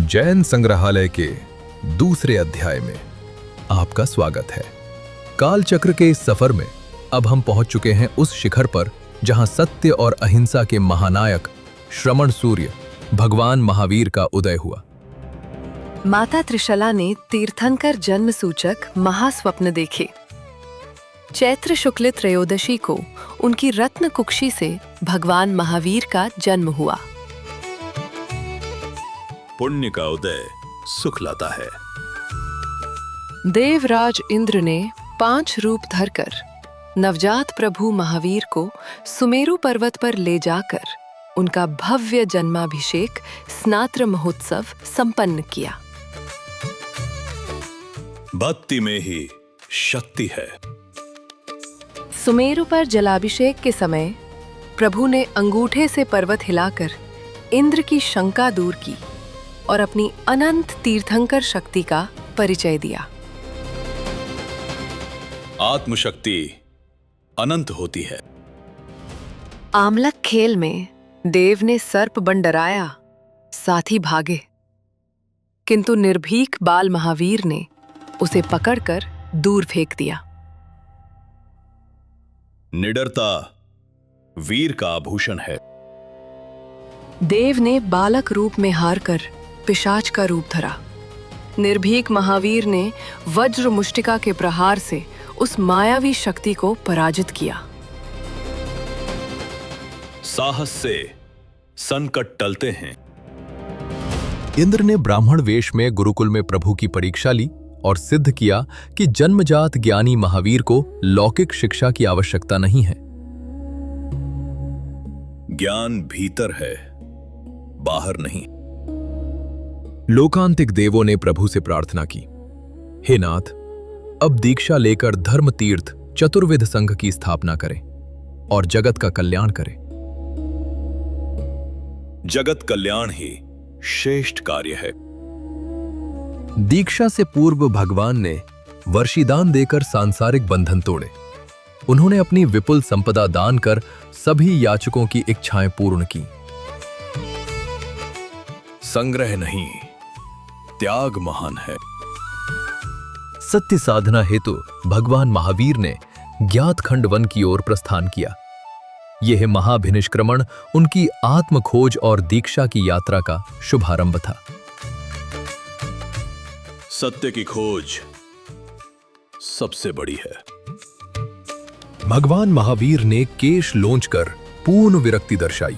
जैन संग्रहालय के दूसरे अध्याय में आपका स्वागत है। कालचक्र के इस सफर में अब हम पहुंच चुके हैं उस शिखर पर जहां सत्य और अहिंसा के महानायक श्रमण सूर्य भगवान महावीर का उदय हुआ। माता त्रिशला ने तीर्थंकर जन्म सूचक महास्वप्न देखे। चैत्र शुक्ल त्रयोदशी को उनकी रत्न कुक्षी से भगवान महावीर का जन्म हुआ। पुण्य का उदय सुख लाता है। देवराज इंद्र ने 5 रूप धरकर नवजात प्रभु महावीर को सुमेरु पर्वत पर ले जाकर उनका भव्य जन्माभिषेक स्नात्र महोत्सव संपन्न किया। भक्ति में ही शक्ति है। सुमेरु पर जलाभिषेक के समय प्रभु ने अंगूठे से पर्वत हिलाकर इंद्र की शंका दूर की और अपनी अनंत तीर्थंकर शक्ति का परिचय दिया। आत्मशक्ति अनंत होती है। आमलक खेल में देव ने सर्प बन डराया, साथी भागे, किंतु निर्भीक बाल महावीर ने उसे पकड़कर दूर फेंक दिया। निडरता वीर का आभूषण है। देव ने बालक रूप में हार कर पिशाच का रूप धरा। निर्भीक महावीर ने वज्र मुष्टिका के प्रहार से उस मायावी शक्ति को पराजित किया। साहस से संकट टलते हैं। इंद्र ने ब्राह्मण वेश में गुरुकुल में प्रभु की परीक्षा ली और सिद्ध किया कि जन्मजात ज्ञानी महावीर को लौकिक शिक्षा की आवश्यकता नहीं है। ज्ञान भीतर है, बाहर नहीं। लोकांतिक देवों ने प्रभु से प्रार्थना की, हे नाथ, अब दीक्षा लेकर धर्म तीर्थ चतुर्विध संघ की स्थापना करें और जगत का कल्याण करें। जगत कल्याण ही श्रेष्ठ कार्य है। दीक्षा से पूर्व भगवान ने वर्षिदान देकर सांसारिक बंधन तोड़े। उन्होंने अपनी विपुल संपदा दान कर सभी याचकों की इच्छाएं पूर्ण की। संग्रह नहीं, त्याग महान है। सत्य साधना हेतु भगवान महावीर ने ज्ञात खंड वन की ओर प्रस्थान किया। यह महाभिनिष्क्रमण उनकी आत्मखोज और दीक्षा की यात्रा का शुभारंभ था। सत्य की खोज सबसे बड़ी है। भगवान महावीर ने केश लोंच कर पूर्ण विरक्ति दर्शाई।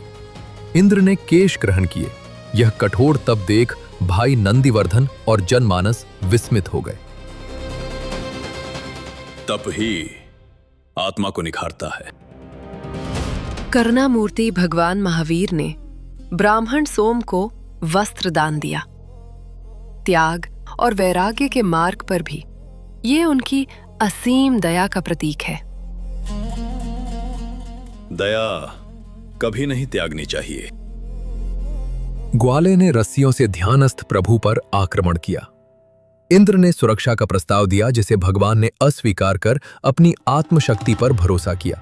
इंद्र ने केश ग्रहण किए। यह कठोर तप देख भाई नंदीवर्धन और जनमानस विस्मित हो गए। तप ही आत्मा को निखारता है। करुणामूर्ति भगवान महावीर ने ब्राह्मण सोम को वस्त्र दान दिया। त्याग और वैराग्य के मार्ग पर भी ये उनकी असीम दया का प्रतीक है। दया कभी नहीं त्यागनी चाहिए। ग्वाले ने रस्सियों से ध्यानस्थ प्रभु पर आक्रमण किया। इंद्र ने सुरक्षा का प्रस्ताव दिया, जिसे भगवान ने अस्वीकार कर अपनी आत्मशक्ति पर भरोसा किया।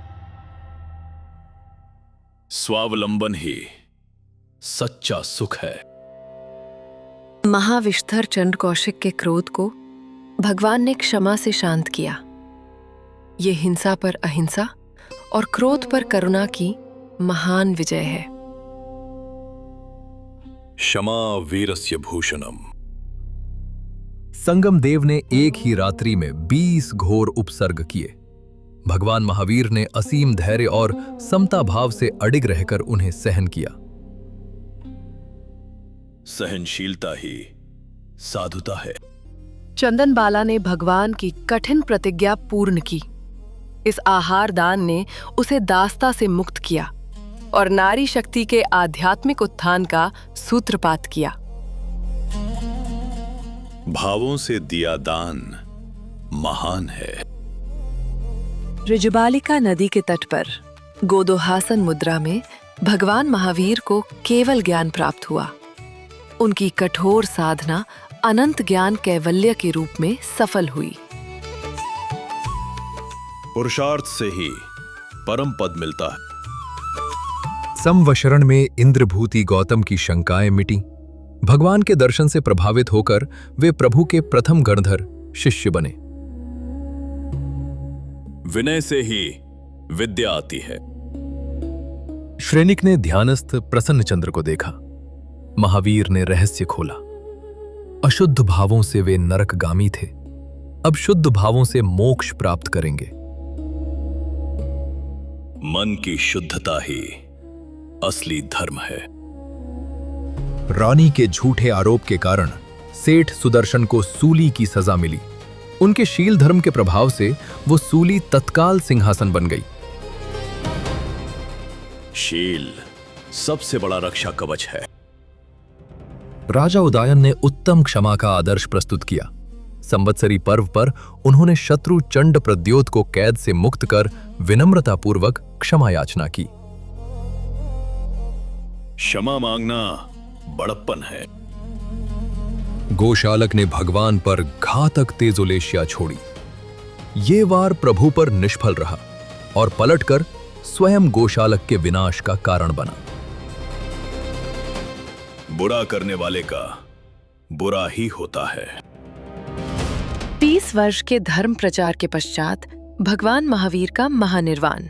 स्वावलंबन ही सच्चा सुख है। महाविष्ठर चंड कौशिक के क्रोध को भगवान ने क्षमा से शांत किया। ये हिंसा पर अहिंसा और क्रोध पर करुणा की महान विजय है। क्षमा वीरस्य भूषणम। संगम देव ने एक ही रात्रि में 20 घोर उपसर्ग किए। भगवान महावीर ने असीम धैर्य और समता भाव से अडिग रहकर उन्हें सहन किया। सहनशीलता ही साधुता है। चंदन बाला ने भगवान की कठिन प्रतिज्ञा पूर्ण की। इस आहार दान ने उसे दास्ता से मुक्त किया और नारी शक्ति के आध्यात्मिक उत्थान का सूत्रपात किया। भावों से दिया दान महान है। ऋजुबालिका नदी के तट पर गोदोहासन मुद्रा में भगवान महावीर को केवल ज्ञान प्राप्त हुआ। उनकी कठोर साधना अनंत ज्ञान कैवल्य के रूप में सफल हुई। पुरुषार्थ से ही परम पद मिलता है। संवशरण में इंद्रभूति गौतम की शंकाएं मिटी। भगवान के दर्शन से प्रभावित होकर वे प्रभु के प्रथम गणधर शिष्य बने। विनय से ही विद्या आती है। श्रेनिक ने ध्यानस्थ प्रसन्नचंद्र को देखा। महावीर ने रहस्य खोला। अशुद्ध भावों से वे नरकगामी थे, अब शुद्ध भावों से मोक्ष प्राप्त करेंगे। मन की शुद्धता ही असली धर्म है। रानी के झूठे आरोप के कारण सेठ सुदर्शन को सूली की सजा मिली। उनके शील धर्म के प्रभाव से वो सूली तत्काल सिंहासन बन गई। शील सबसे बड़ा रक्षा कवच है। राजा उदयन ने उत्तम क्षमा का आदर्श प्रस्तुत किया। संवत्सरी पर्व पर उन्होंने शत्रु चंड प्रद्योत को कैद से मुक्त कर विनम्रतापूर्वक क्षमा याचना की। क्षमा मांगना बड़प्पन है। गोशालक ने भगवान पर घातक तेजोलेशिया छोड़ी। ये वार प्रभु पर निष्फल रहा और पलटकर स्वयं गोशालक के विनाश का कारण बना। बुरा करने वाले का बुरा ही होता है। 20 वर्ष के धर्म प्रचार के पश्चात भगवान महावीर का महानिर्वाण।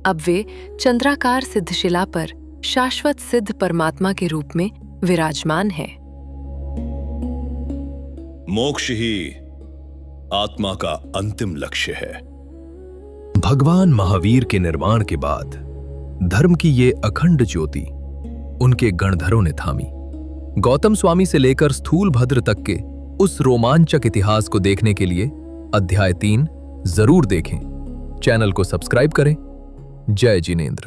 अब वे चंद्राकार सिद्धशिला पर शाश्वत सिद्ध परमात्मा के रूप में विराजमान हैं। मोक्ष ही आत्मा का अंतिम लक्ष्य है। भगवान महावीर के निर्वाण के बाद धर्म की ये अखंड ज्योति उनके गणधरों ने थामी। गौतम स्वामी से लेकर स्थूलभद्र तक के उस रोमांचक इतिहास को देखने के लिए अध्याय 3 जरूर देखें। चैनल को सब्सक्राइब करें। जय जिनेंद्र।